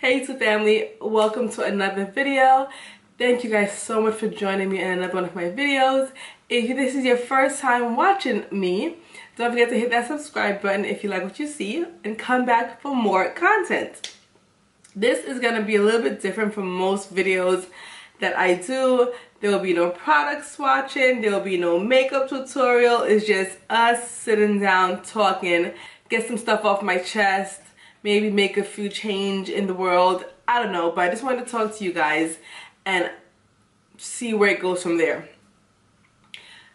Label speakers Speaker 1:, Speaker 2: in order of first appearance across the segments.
Speaker 1: Hey YouTube family, welcome to another video. Thank you guys so much for joining me in another one of my videos. If this is your first time watching me, don't forget to hit that subscribe button if you like what you see and come back for more content. This is going to be a little bit different from most videos that I do. There will be no product swatching, there will be no makeup tutorial. It's just us sitting down talking, get some stuff off my chest, maybe make a few change in the world. I don't know, but I just wanted to talk to you guys and see where it goes from there.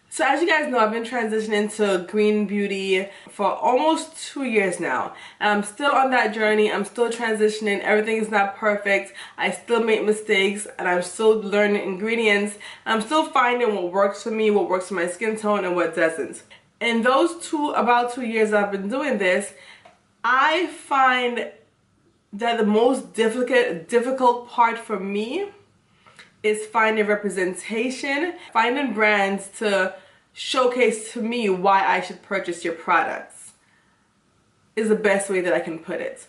Speaker 1: So as you guys know, I've been transitioning to green beauty for almost 2 years now. And I'm still on that journey. I'm still transitioning. Everything is not perfect. I still make mistakes and I'm still learning ingredients. I'm still finding what works for me, what works for my skin tone, and what doesn't. In those about 2 years I've been doing this, I find that the most difficult part for me is finding representation, finding brands to showcase to me why I should purchase your products is the best way that I can put it.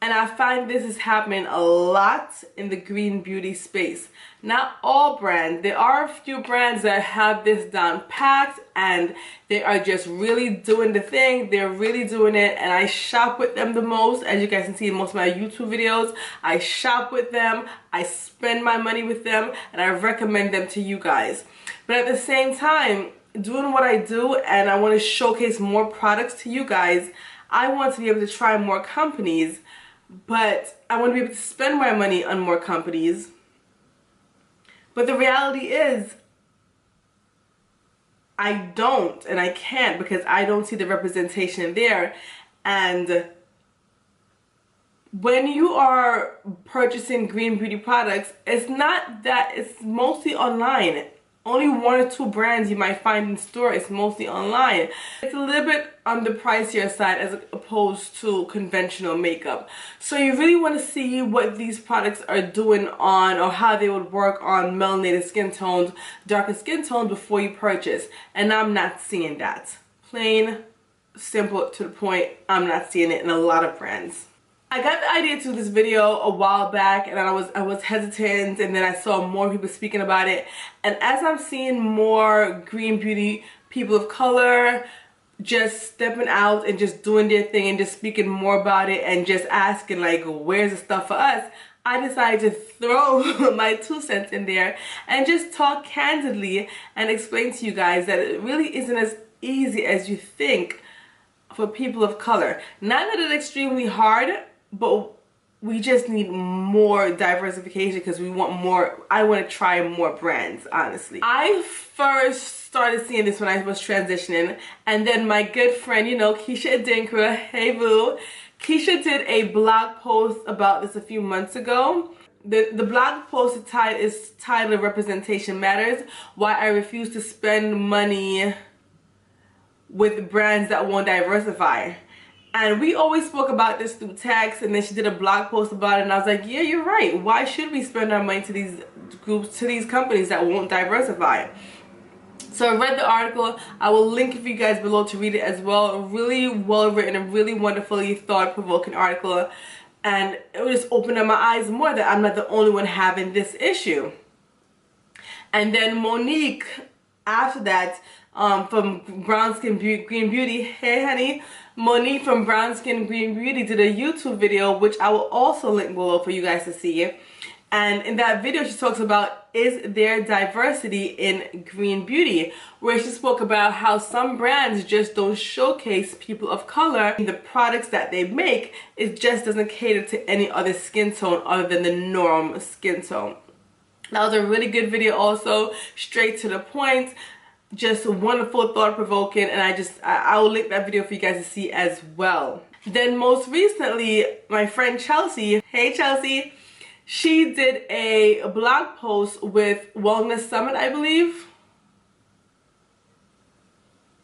Speaker 1: And I find this is happening a lot in the green beauty space. Not all brands. There are a few brands that have this down packed and they are just really doing the thing. They're really doing it, and I shop with them the most. As you guys can see in most of my YouTube videos, I shop with them, I spend my money with them, and I recommend them to you guys. But at the same time, doing what I do and I want to showcase more products to you guys, I want to be able to try more companies. But I want to be able to spend my money on more companies. But the reality is, I don't and I can't because I don't see the representation there. And when you are purchasing green beauty products, it's not that, it's mostly online. Only 1 or 2 brands you might find in store. It's mostly online. It's a little bit on the pricier side as opposed to conventional makeup. So you really want to see what these products are doing on, or how they would work on melanated skin tones, darker skin tones before you purchase. And I'm not seeing that. Plain, simple, to the point, I'm not seeing it in a lot of brands. I got the idea to this video a while back and I was hesitant, and then I saw more people speaking about it. And as I'm seeing more green beauty people of color just stepping out and just doing their thing and just speaking more about it and just asking like, where's the stuff for us? I decided to throw my 2 cents in there and just talk candidly and explain to you guys that it really isn't as easy as you think for people of color. Not that it's extremely hard, but we just need more diversification because we want more. I want to try more brands, honestly. I first started seeing this when I was transitioning, and then my good friend, you know, Keisha Adinkra, hey boo, Keisha did a blog post about this a few months ago. The blog post is titled Representation Matters, Why I Refuse to Spend Money with Brands That Won't Diversify. And we always spoke about this through text, and then she did a blog post about it, and I was like, yeah, you're right. Why should we spend our money to these groups, to these companies that won't diversify? So I read the article. I will link it for you guys below to read it as well. A really well written and really wonderfully thought-provoking article, and it just opened up my eyes more that I'm not the only one having this issue. And then Monique, after that, from Brown Skin Green Beauty, hey honey, Monique from Brown Skin Green Beauty did a YouTube video, which I will also link below for you guys to see. And in that video she talks about, is there diversity in green beauty, where she spoke about how some brands just don't showcase people of color. The products that they make, it just doesn't cater to any other skin tone other than the norm skin tone. That was a really good video also, straight to the point. Just wonderful, thought-provoking, and I will link that video for you guys to see as well. Then most recently, my friend Chelsea, hey Chelsea, she did a blog post with Wellness Summit, I believe.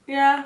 Speaker 1: Yeah,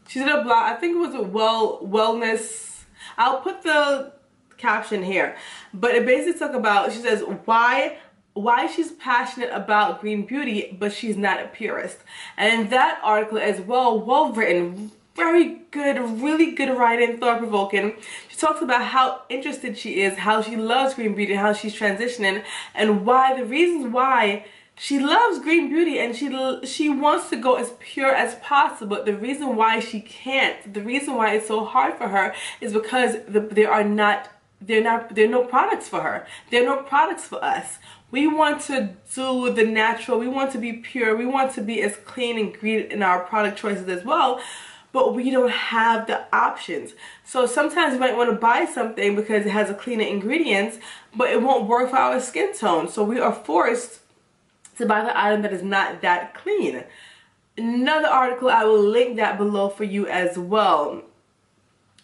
Speaker 1: she did a blog, I think it was a wellness, I'll put the caption here, but it basically talks about, she says why she's passionate about green beauty, but she's not a purist. And in that article as well, well written, very good, really good writing, thought-provoking. She talks about how interested she is, how she loves green beauty, how she's transitioning, and why the reasons why she loves green beauty and she wants to go as pure as possible. The reason why she can't, the reason why it's so hard for her is because there are no products for her. There are no products for us. We want to do the natural. We want to be pure. We want to be as clean and green in our product choices as well. But we don't have the options. So sometimes you might want to buy something because it has a cleaner ingredients, but it won't work for our skin tone. So we are forced to buy the item that is not that clean. Another article, I will link that below for you as well.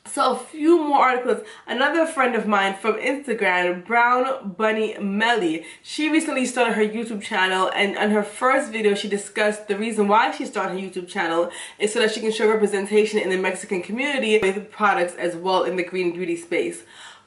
Speaker 1: So a few more articles. Another friend of mine from Instagram, Brown Bunny Melly, she recently started her YouTube channel, and on her first video she discussed the reason why she started her YouTube channel is so that she can show representation in the Mexican community with products as well in the green beauty space.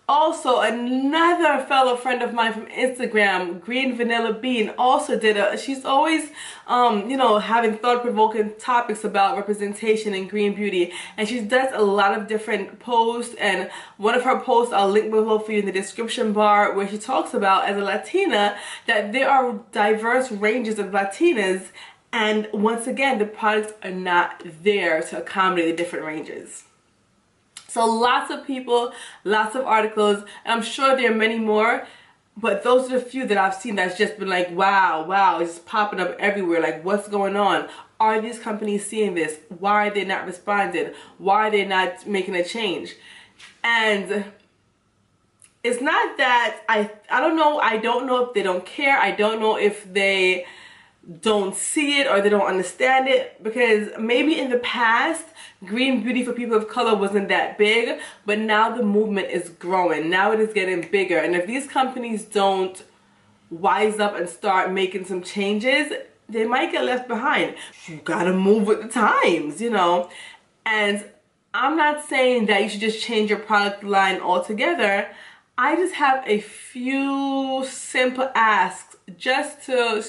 Speaker 1: Also, another fellow friend of mine from Instagram, Green Vanilla Bean, also she's always, you know, having thought-provoking topics about representation in green beauty. And she does a lot of different posts, and one of her posts I'll link below for you in the description bar, where she talks about, as a Latina, that there are diverse ranges of Latinas, and once again, the products are not there to accommodate the different ranges. So lots of people, lots of articles, and I'm sure there are many more, but those are the few that I've seen that's just been like, wow, wow, it's popping up everywhere. Like, what's going on? Are these companies seeing this? Why are they not responding? Why are they not making a change? And it's not that, I don't know if they don't care. I don't know if they don't see it or they don't understand it, because maybe in the past green beauty for people of color wasn't that big, but now the movement is growing. Now it is getting bigger, and if these companies don't wise up and start making some changes, they might get left behind. You gotta move with the times, you know. And I'm not saying that you should just change your product line altogether. I just have a few simple asks just to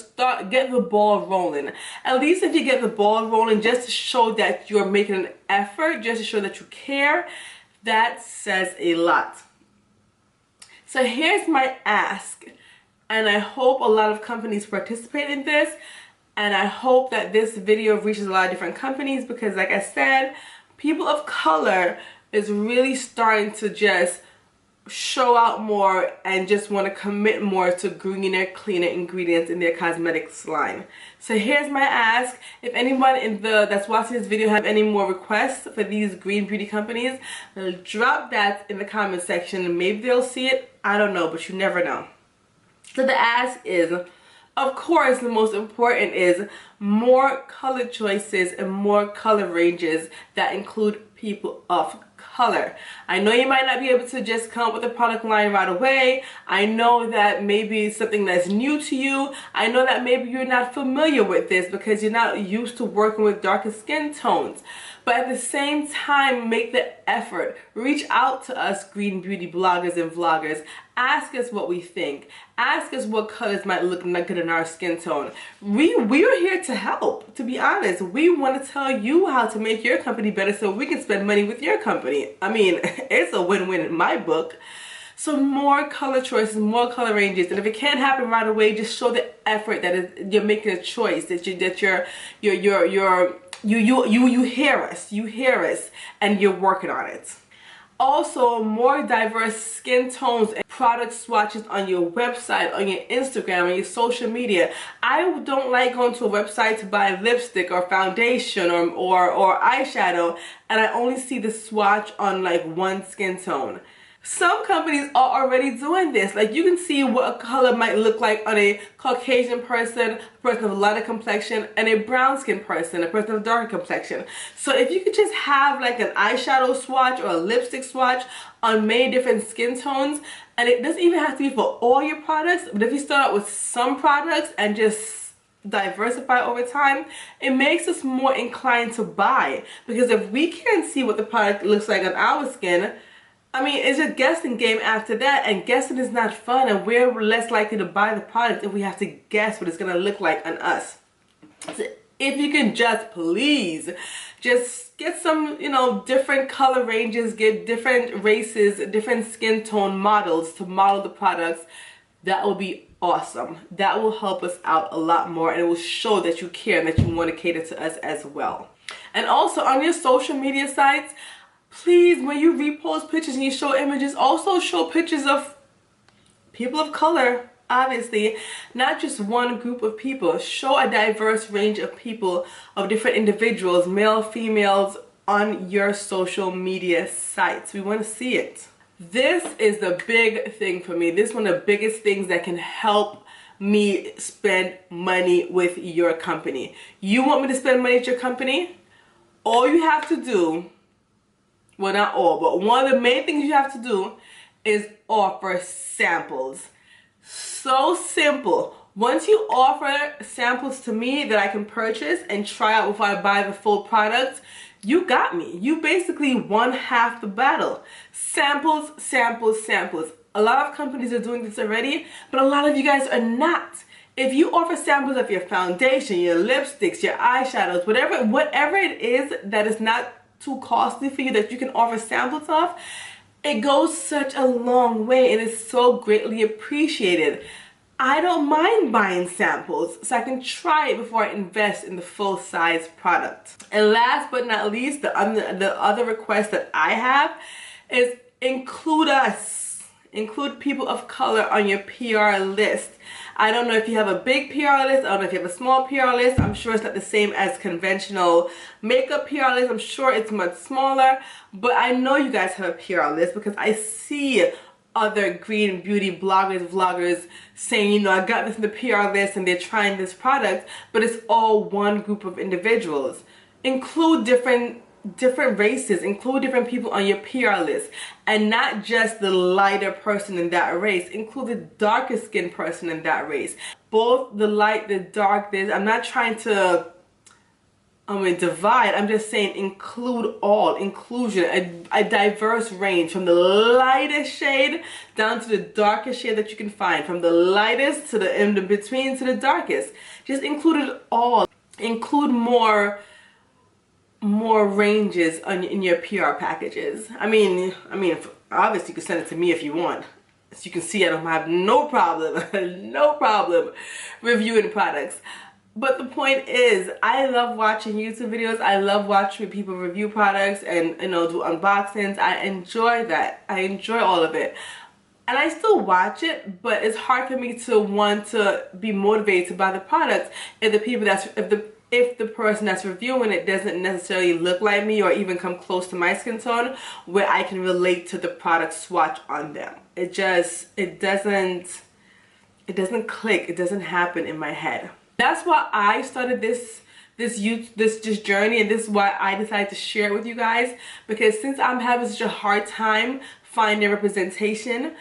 Speaker 1: get the ball rolling. At least if you get the ball rolling, just to show that you're making an effort, just to show that you care, that says a lot. So here's my ask, and I hope a lot of companies participate in this, and I hope that this video reaches a lot of different companies, because like I said, people of color is really starting to just show out more and just want to commit more to greener, cleaner ingredients in their cosmetics line. So here's my ask. If anyone that's watching this video have any more requests for these green beauty companies, drop that in the comment section. Maybe they'll see it. I don't know, but you never know. So the ask is, of course, the most important is more color choices and more color ranges that include people of color. I know you might not be able to just come up with a product line right away. I know that maybe it's something that's new to you. I know that maybe you're not familiar with this because you're not used to working with darker skin tones. But at the same time, make the effort. Reach out to us green beauty bloggers and vloggers. Ask us what we think. Ask us what colors might look good in our skin tone. We are here to help, to be honest. We want to tell you how to make your company better so we can spend money with your company. I mean, it's a win-win in my book. So more color choices, more color ranges, and if it can't happen right away, just show the effort that you're making a choice, that you hear us, and you're working on it. Also, more diverse skin tones and product swatches on your website, on your Instagram, on your social media. I don't like going to a website to buy lipstick or foundation or eyeshadow, and I only see the swatch on like one skin tone. Some companies are already doing this. Like, you can see what a color might look like on a Caucasian person, a person of a lighter complexion, and a brown skin person, a person of a darker complexion. So if you could just have like an eyeshadow swatch or a lipstick swatch on many different skin tones, and it doesn't even have to be for all your products, but if you start out with some products and just diversify over time, it makes us more inclined to buy. Because if we can't see what the product looks like on our skin, I mean, it's a guessing game after that, and guessing is not fun, and we're less likely to buy the product if we have to guess what it's going to look like on us. So If you can just please just get some, you know, different color ranges, get different races, different skin tone models to model the products, that will be awesome. That will help us out a lot more, and it will show that you care and that you want to cater to us as well. And also on your social media sites, please, when you repost pictures and you show images, also show pictures of people of color, obviously, not just one group of people. Show a diverse range of people, of different individuals, male, females, on your social media sites. We want to see it. This is the big thing for me. This is one of the biggest things that can help me spend money with your company. You want me to spend money with your company? All you have to do, well, not all, but one of the main things you have to do is offer samples. So simple. Once you offer samples to me that I can purchase and try out before I buy the full product, you got me. You basically won half the battle. Samples, samples, samples. A lot of companies are doing this already, but a lot of you guys are not. If you offer samples of your foundation, your lipsticks, your eyeshadows, whatever it is that is not too costly for you that you can offer samples of, it goes such a long way and is so greatly appreciated. I don't mind buying samples so I can try it before I invest in the full size product. And last but not least, the other request that I have is include us. Include people of color on your PR list. I don't know if you have a big PR list. I don't know if you have a small PR list. I'm sure it's not the same as conventional makeup PR list. I'm sure it's much smaller. But I know you guys have a PR list because I see other green beauty bloggers, vloggers saying, you know, I got this in the PR list and they're trying this product, but it's all one group of individuals. Include different races, include different people on your PR list, and not just the lighter person in that race. Include the darker skinned person in that race. Both the light, the dark, I'm not trying to divide. I'm just saying include all. Inclusion, a diverse range from the lightest shade down to the darkest shade that you can find, from the lightest to the in between to the darkest. Just include it all. Include more ranges in your PR packages. I mean, obviously you can send it to me if you want. As you can see, I don't have no problem, no problem reviewing products. But the point is, I love watching YouTube videos. I love watching people review products and, you know, do unboxings. I enjoy that. I enjoy all of it. And I still watch it, but it's hard for me to want to be motivated to buy the product if the person that's reviewing it doesn't necessarily look like me or even come close to my skin tone where I can relate to the product swatch on them. It doesn't click. It doesn't happen in my head. That's why I started this journey, and this is why I decided to share it with you guys, because since I'm having such a hard time finding representation,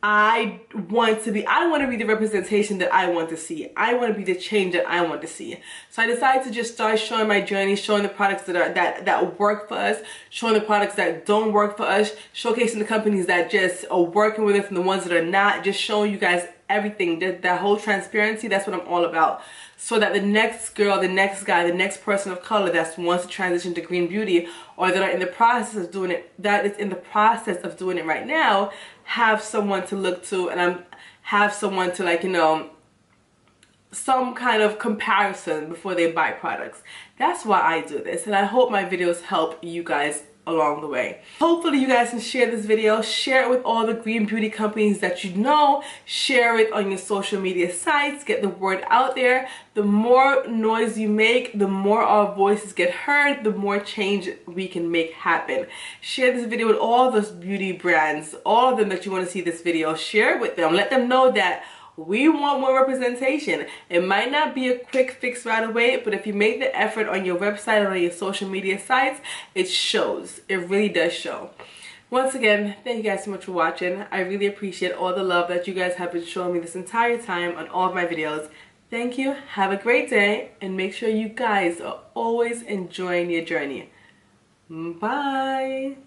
Speaker 1: I want to be the representation that I want to see. I want to be the change that I want to see. So I decided to just start showing my journey, showing the products that work for us, showing the products that don't work for us, showcasing the companies that just are working with us and the ones that are not, just showing you guys everything, that whole transparency. That's what I'm all about, so that the next girl, the next guy, the next person of color that wants to transition to green beauty, or that are in the process of doing it, that is in the process of doing it right now, have someone to look to, and have someone to, like, you know, some kind of comparison before they buy products. That's why I do this, and I hope my videos help you guys along the way. Hopefully you guys can share this video, share it with all the green beauty companies that you know, share it on your social media sites, get the word out there. The more noise you make, the more our voices get heard, the more change we can make happen. Share this video with all those beauty brands, all of them that you want to see this video. Share it with them. Let them know that we want more representation. It might not be a quick fix right away, but if you make the effort on your website or on your social media sites, it shows. It really does show. Once again, thank you guys so much for watching. I really appreciate all the love that you guys have been showing me this entire time on all of my videos. Thank you. Have a great day, and make sure you guys are always enjoying your journey. Bye.